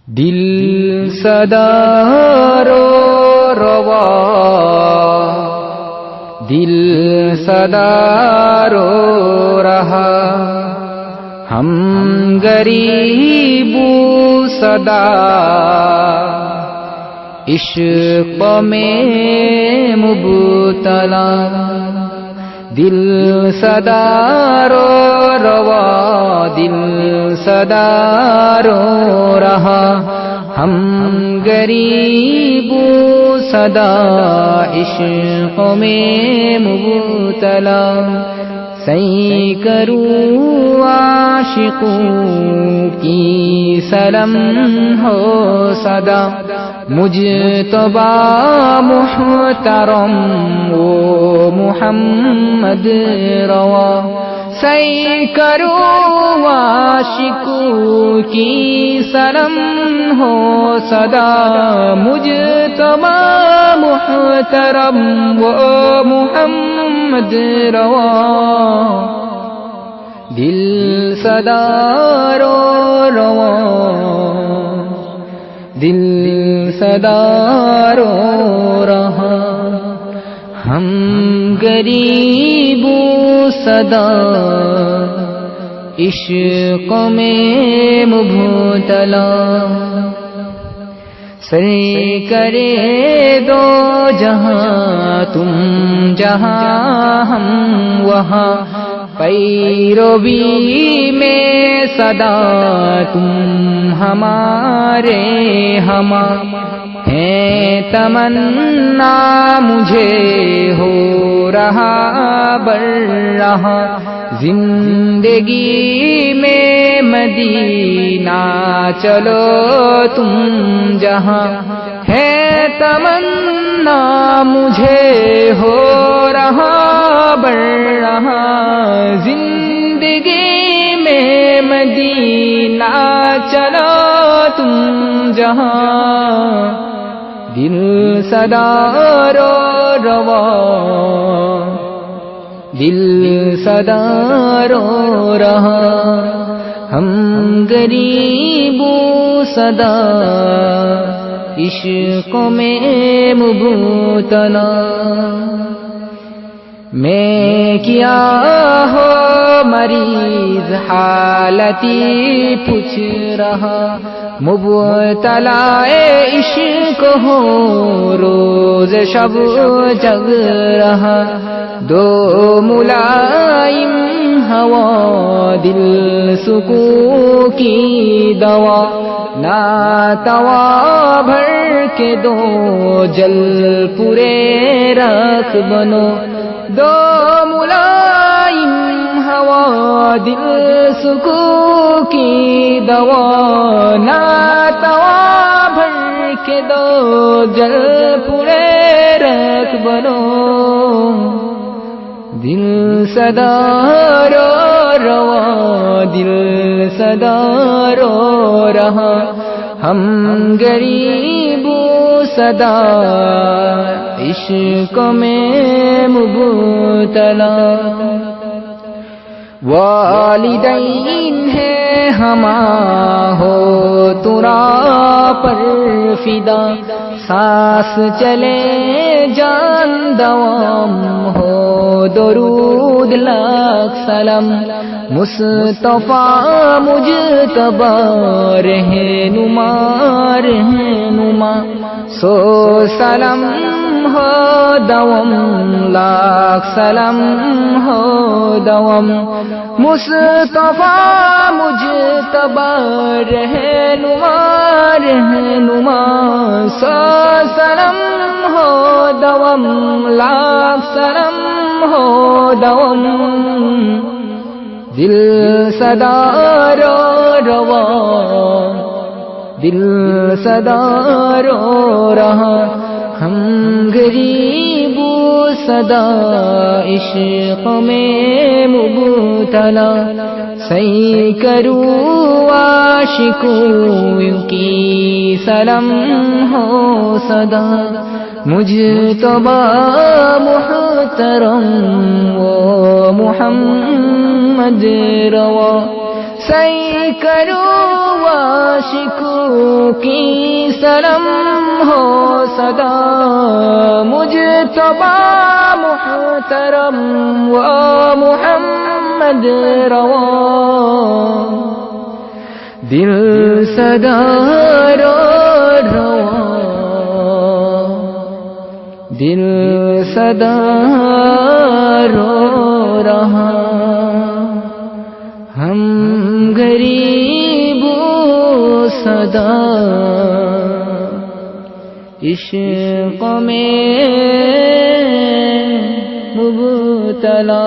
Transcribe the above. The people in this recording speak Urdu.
دل صدا رو روا، دل صدا رو رہا، ہم غریب صدا عشق میں مبتلا، دل صدا رو روا، دل صدا رو رہا، ہم غریب صدا عشق میں مبتلا، سینکڑوں عاشقوں کی سلم ہو صدا، مجتبی محترم وہ محمد روا، سینکڑوں عاشقوں کی سلم ہو صدا، مجتبی محترم وہ محمد روا، دل صدا رو روا، دل صدا رو رہا، ہم غریب صدا عشق میں مبتلا، سرکرے دو جہاں تم جہاں ہم وہاں، پیروی میں صدا تم ہمارے ہماں، ہے تمنا مجھے ہو رہا بڑھ رہا، زندگی میں مدینہ چلو تم جہاں، ہے تمنا مجھے ہو رہا بڑھ رہا، زندگی میں مدینہ چلو تم جہاں، دل صدا رو روا، دل صدا رو رہا، ہم غریب صدا عشق میں مبتلا، میں کیا ہو مریض حالتی پوچھ رہا، مبتلا عشق ہو روز شب جگ رہا، دو ملائم ہوا دل سکون کی دوا، ناتوا بھر کے دو جل پورے رکھ بنو، دو ملائم ہوا دل سکون کی دوا، ناتوا بھر کے دو جل پورے رکھ بنو، دل صدا رو روا، دل صدا رو رہا، ہم غریب صدا عشق میں مبتلا، والدین ہے ہمارا ہو ترا پر فدا، سانس چلے جان دوام ہو درود لاکھ سلام، مصطفیٰ مجتبی رہنما رہنما، سو سلام ہو دوام لاکھ سلام ہو دوام، مصطفیٰ مجتبی رہنما رہنما، سو سلام ہو دوام لاکھ سلام ہو دوام، دل صدا رو روا، دل صدا رو رہا، ہم غریب صدا عشق میں مبتلا، سینکڑوں عاشقوں کی سلام ہو صدا، مجتبی محترم وہ محمد روا، سینکڑوں عاشقوں کی سلام ہو صدا، مجتبی محترم و محمد روا، دل صدا رو روا، دل صدا رو رہا، ہم غریب صدا عشق میں مبتلا۔